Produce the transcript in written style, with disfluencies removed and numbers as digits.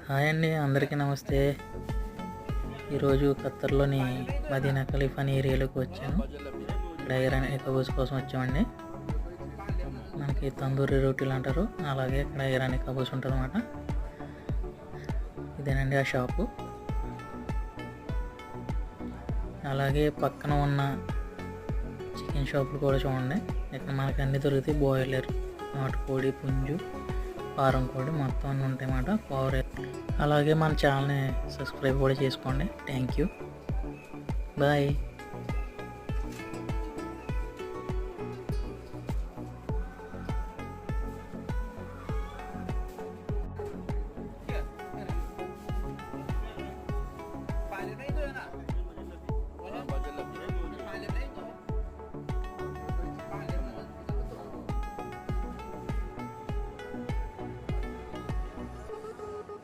Hi అండి, అందరికీ నమస్తే. ఈరోజు ఖత్తర్లోని మదీనా ఖలీఫా అనే ఏరియాలోకి వచ్చాను. ఇక్కడ ఐరన్ కబోస్ కోసం వచ్చామండి. మనకి తందూరి రోటీలు అంటారు, అలాగే ఇక్కడ ఐరన్ కబోస్ ఉంటుంది అన్నమాట. ఇదేనండి ఆ షాపు. అలాగే పక్కన ఉన్న చికెన్ షాపులు కూడా చూడండి. ఇక్కడ మనకి అన్నీ దొరుకుతాయి. బాయిలర్, నాటుకోడి, పుంజు, ఫారం కోడి మొత్తం అన్నీ ఉంటాయి అన్నమాట. పవర్. అలాగే మన ఛానల్ని సబ్స్క్రైబ్ కూడా చేసుకోండి. Thank you. బాయ్.